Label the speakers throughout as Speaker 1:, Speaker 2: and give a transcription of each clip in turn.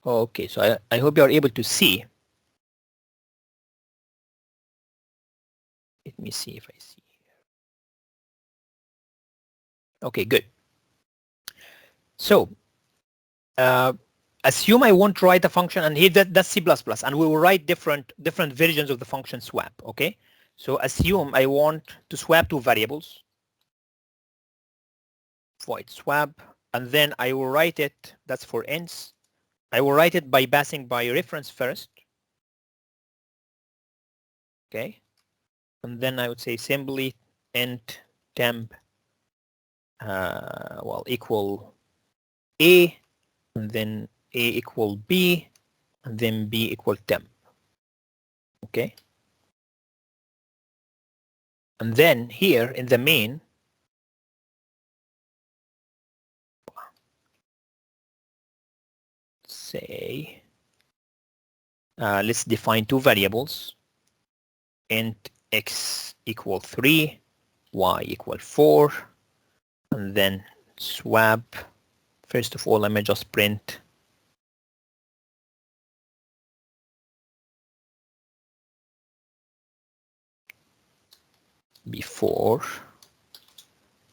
Speaker 1: Okay, so I hope you are able to see. Let me see if I see. Okay, good. So assume I want to write a function, and here that's C++, and we will write different versions of the function swap. Okay, so assume I want to swap two variables, void swap, and then I will write it. That's for ints. I will write it by passing by reference first. Okay, and then I would say simply int temp well equal a, and then a equal b, and then b equal temp. Okay, and then here in the main, say let's define two variables, int x equal 3, y equal 4, and then swap. First of all, let me just print before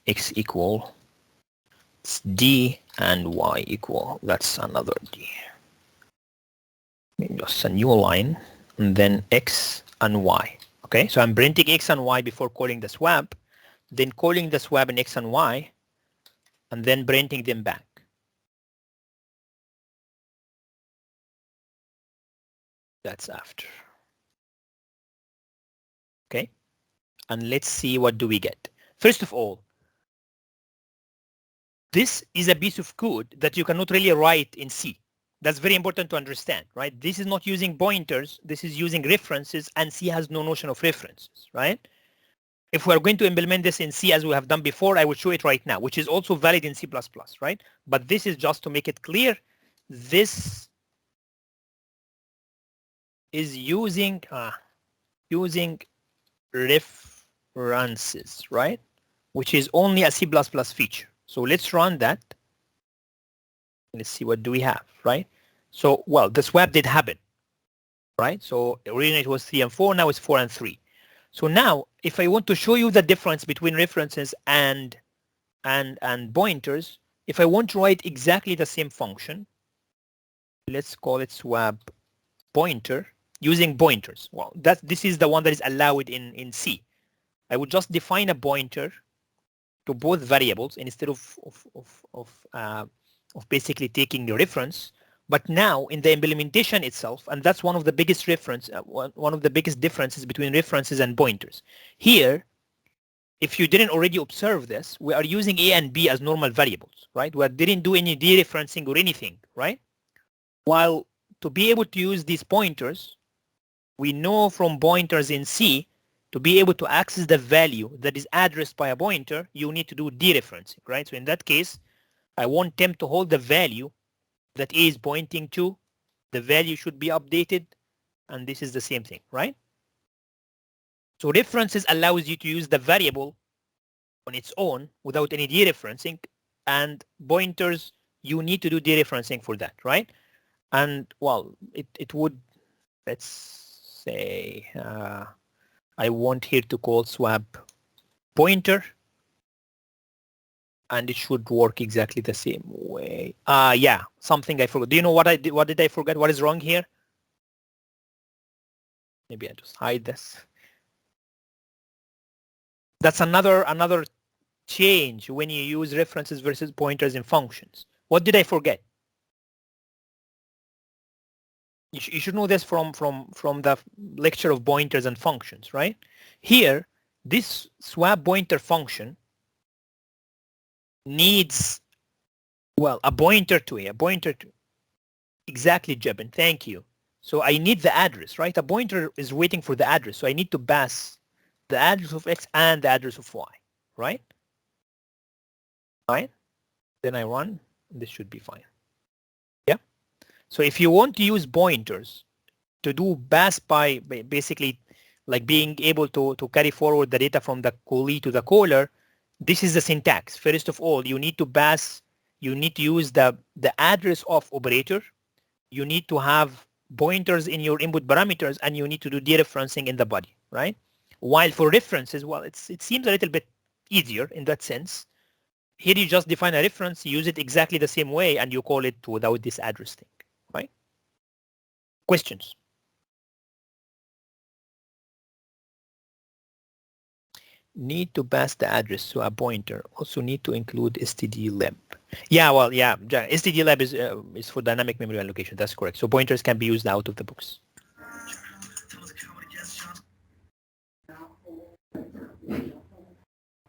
Speaker 1: x equal d and y equal, that's another d. Just a new line, and then x and y. Okay, so I'm printing x and y before calling the swap, then calling the swap in x and y, and then printing them back. That's after. Okay, and let's see what do we get. First of all, this is a piece of code that you cannot really write in C. That's very important to understand, right? This is not using pointers, this is using references, and C has no notion of references, right? If we're going to implement this in C as we have done before, I will show it right now, which is also valid in C++, right? But this is just to make it clear. This is using references, right? Which is only a C++ feature. So let's run that. Let's see what do we have, right? So, well, the swap did happen, right? So originally it was 3 and 4, now it's 4 and 3. So now, if I want to show you the difference between references and pointers, if I want to write exactly the same function, let's call it swap pointer using pointers. Well, this is the one that is allowed in C. I would just define a pointer to both variables instead of basically taking the reference. But now in the implementation itself, and that's one of the biggest one of the biggest differences between references and pointers. Here, if you didn't already observe this, we are using A and B as normal variables, right? We didn't do any dereferencing or anything, right? While to be able to use these pointers, we know from pointers in C, to be able to access the value that is addressed by a pointer, you need to do dereferencing, right? So in that case, I want temp to hold the value that A is pointing to. The value should be updated, and this is the same thing, right? So references allows you to use the variable on its own without any dereferencing, and pointers, you need to do dereferencing for that, right? And well, it would, let's say, I want here to call swap pointer, and it should work exactly the same way. Yeah, something I forgot. Do you know what I did? What did I forget? What is wrong here? Maybe I just hide this. That's another change when you use references versus pointers in functions. What did I forget? You should know this from the lecture of pointers and functions, right? Here, this swap pointer function needs, well, a pointer to exactly, Jebin, thank you. So I need the address, right? A pointer is waiting for the address, so I need to pass the address of x and the address of y, right? Fine. Then I run, this should be fine. Yeah. So if you want to use pointers to do pass by, basically like being able to carry forward the data from the callee to the caller, this is the syntax. First of all, you need to pass, you need to use the address of operator. you need to have pointers in your input parameters, and you need to do dereferencing in the body, right? While for references, well, it seems a little bit easier in that sense. Here you just define a reference, use it exactly the same way, and you call it without this address thing, right? Questions? Need to pass the address to a pointer. Also need to include stdlib. Yeah, well, yeah, stdlib is for dynamic memory allocation. That's correct. So pointers can be used out of the box.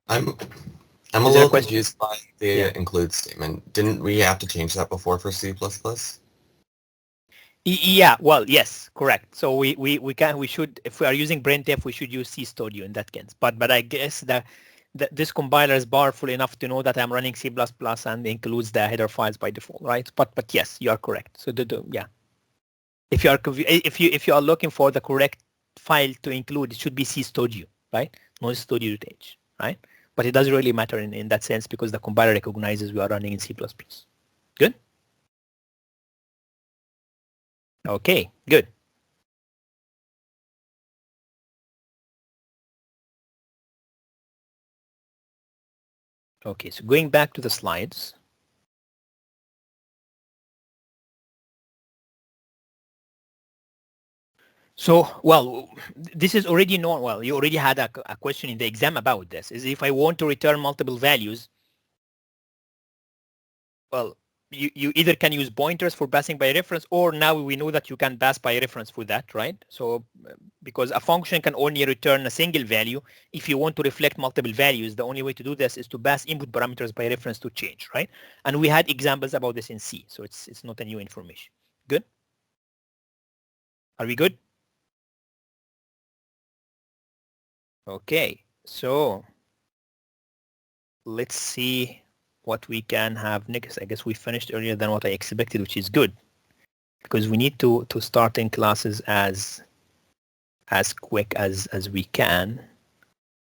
Speaker 2: I'm a little confused by the include statement. Didn't we have to change that before for C++?
Speaker 1: Yeah, well, yes, correct. So we should, if we are using printf, we should use CStudio in that case. But I guess that this compiler is powerful enough to know that I'm running C++ and includes the header files by default, right? But yes, you are correct. So yeah, if you are looking for the correct file to include, it should be CStudio, right? Not studio.h, right? But it doesn't really matter in that sense because the compiler recognizes we are running in C++. Good. Okay, good. Okay, so going back to the slides. So, well, this is already known. Well, you already had a question in the exam about this. Is if I want to return multiple values, well, you either can use pointers for passing by reference, or now we know that you can pass by reference for that, right? So because a function can only return a single value, if you want to reflect multiple values, the only way to do this is to pass input parameters by reference to change, right? And we had examples about this in C, so it's not a new information. Good? Are we good? Okay, so let's see what we can have next. I guess we finished earlier than what I expected, which is good, because we need to start in classes as quick as we can.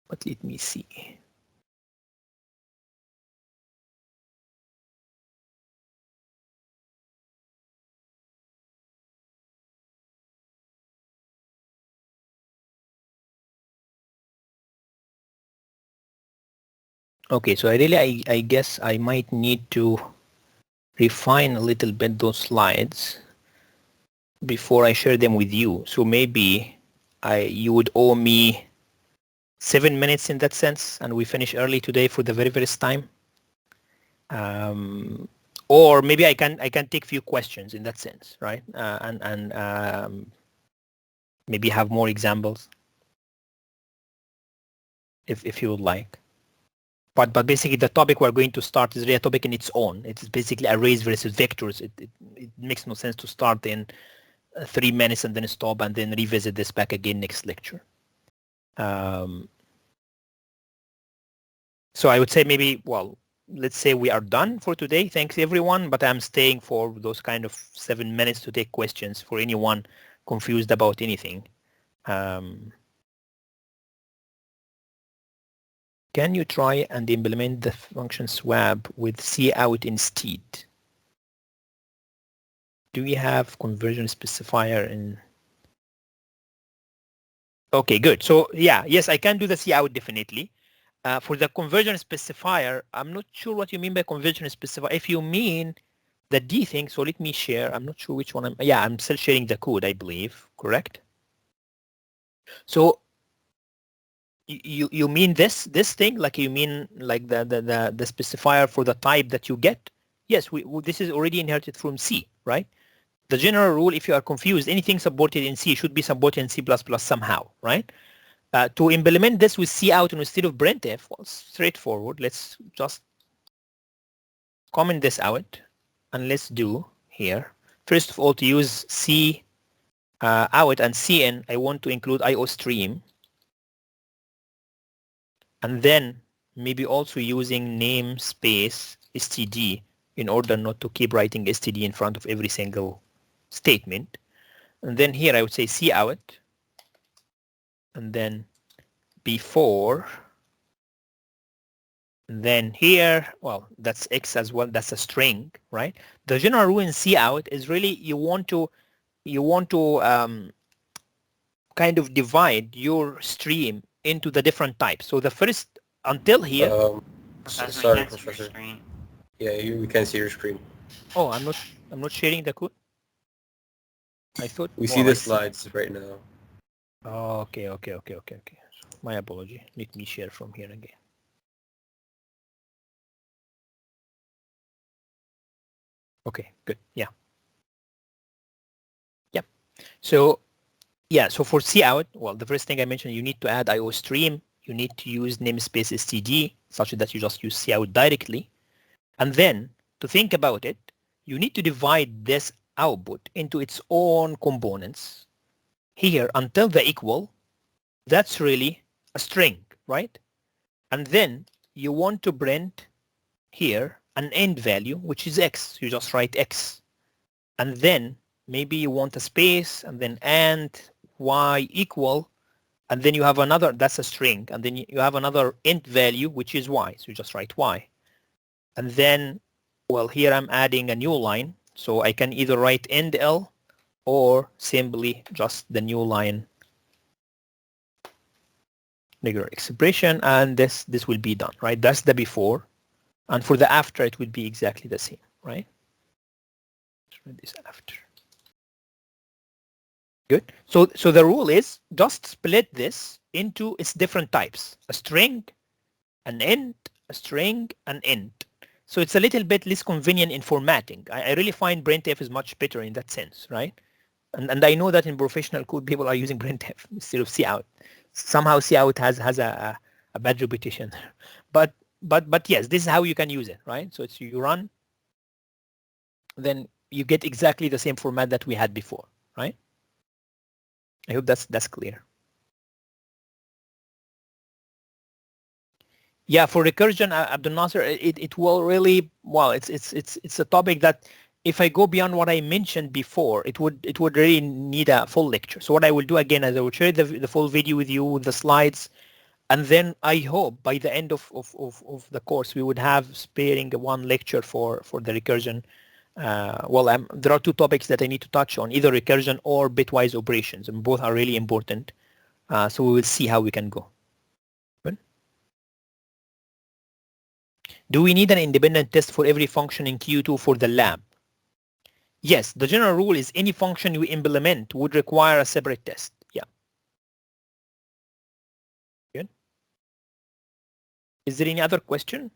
Speaker 1: But let me see. Okay, so I guess I might need to refine a little bit those slides before I share them with you. So maybe you would owe me 7 minutes in that sense, and we finish early today for the very first time. Or maybe I can take few questions in that sense, right? And maybe have more examples if you would like. But basically the topic we're going to start is really a topic in its own. It's basically arrays versus vectors. It makes no sense to start in 3 minutes and then stop and then revisit this back again next lecture. So I would say maybe, well, let's say we are done for today. Thanks everyone, but I'm staying for those kind of 7 minutes to take questions for anyone confused about anything. Can you try and implement the function swap with cout instead? Do we have conversion specifier in? Okay, good. So yeah, yes, I can do the cout definitely. For the conversion specifier, I'm not sure what you mean by conversion specifier. If you mean the D thing, so let me share. I'm not sure which one I'm still sharing the code, I believe, correct? So you mean this thing, like you mean like the specifier for the type that you get? Yes, this is already inherited from C, right? The general rule, if you are confused, anything supported in C should be supported in C++ somehow, right? To implement this with cout instead of printf, well, straightforward. Let's just comment this out, and let's do here. First of all, to use C out and cin, I want to include IOStream. And then maybe also using namespace std in order not to keep writing std in front of every single statement. And then here I would say cout, and then before, and then here, well, that's x as well, that's a string, right? The general rule in cout is really you want to kind of divide your stream into the different types. So the first until here.
Speaker 3: Professor,
Speaker 4: Sorry,
Speaker 3: we can't see your
Speaker 4: Professor.
Speaker 3: screen.
Speaker 4: Yeah, we can't see your screen.
Speaker 1: Oh, I'm not sharing the code. I thought
Speaker 4: We see the slides right now.
Speaker 1: Oh, okay. So my apology. Let me share from here again. Okay, good. Yeah. Yep. So yeah, so for cout, well, the first thing I mentioned, you need to add IO stream. You need to use namespace std such that you just use cout directly. And then to think about it, you need to divide this output into its own components. Here until the equal, that's really a string, right? And then you want to print here an end value, which is x. You just write x. And then maybe you want a space and then and y equal, and then you have another, that's a string, and then you have another int value, which is y. So you just write y. And then, well, here I'm adding a new line. So I can either write end L or simply just the new line regular expression, and this will be done, right? That's the before. And for the after, it would be exactly the same, right? Let's read this after. Good. So the rule is just split this into its different types: a string, an int, a string, an int. So it's a little bit less convenient in formatting. I really find printf is much better in that sense, right? And I know that in professional code, people are using printf instead of cout. Somehow cout has a bad reputation, but yes, this is how you can use it, right? So it's you run, then you get exactly the same format that we had before, right? I hope that's clear. Yeah, for recursion, Abdul Nasser, it will really, well, it's a topic that if I go beyond what I mentioned before, it would really need a full lecture. So what I will do again is I will share the full video with you with the slides, and then I hope by the end of the course we would have sparing one lecture for the recursion. There are two topics that I need to touch on, either recursion or bitwise operations, and both are really important. So we will see how we can go. Good. Do we need an independent test for every function in Q2 for the lab? Yes, the general rule is any function we implement would require a separate test. Yeah. Good. Is there any other question?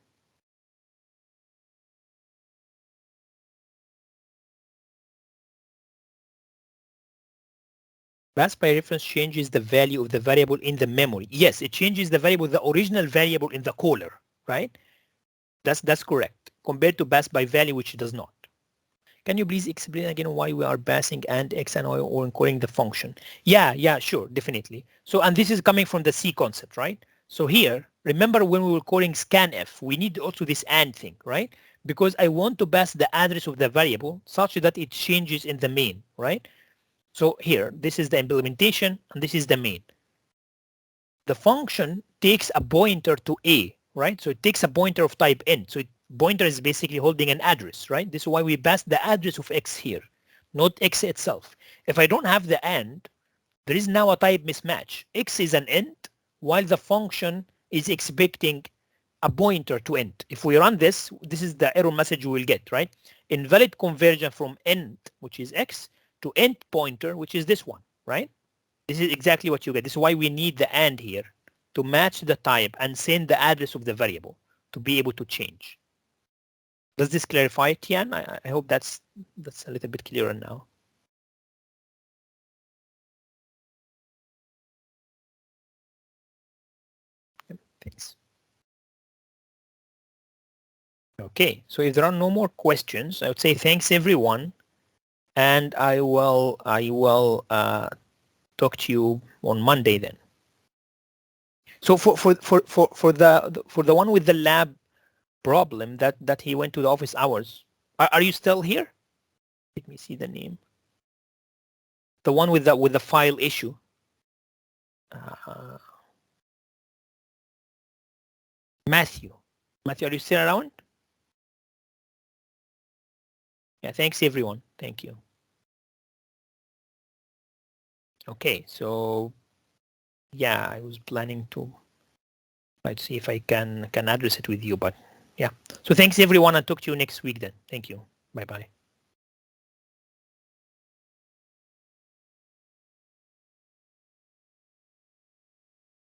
Speaker 1: Pass by reference changes the value of the variable in the memory. Yes, it changes the variable, the original variable in the caller, right? That's correct, compared to pass by value, which does not. Can you please explain again why we are passing and x and y or encoding the function? Yeah, sure, definitely. So, and this is coming from the C concept, right? So here, remember when we were calling scanf, we need also this and thing, right? Because I want to pass the address of the variable such that it changes in the main, right? So here, this is the implementation and this is the main. The function takes a pointer to A, right? So it takes a pointer of type int. So pointer is basically holding an address, right? This is why we pass the address of x here, not x itself. If I don't have the and, there is now a type mismatch. X is an int while the function is expecting a pointer to int. If we run this, this is the error message we will get, right? Invalid conversion from int, which is x, to int pointer, which is this one, right? This is exactly what you get. This is why we need the and here to match the type and send the address of the variable to be able to change. Does this clarify, Tian? I hope that's a little bit clearer now. Thanks. Okay, so if there are no more questions, I would say thanks everyone, and I will talk to you on Monday then. So for the one with the lab problem that he went to the office hours, are you still here? Let me see the name. The one with the file issue. Matthew, are you still around? Yeah, thanks everyone. Thank you. Okay, so yeah, I was planning to try to see if I can address it with you, but yeah. So thanks everyone, and talk to you next week then. Thank you. Bye bye.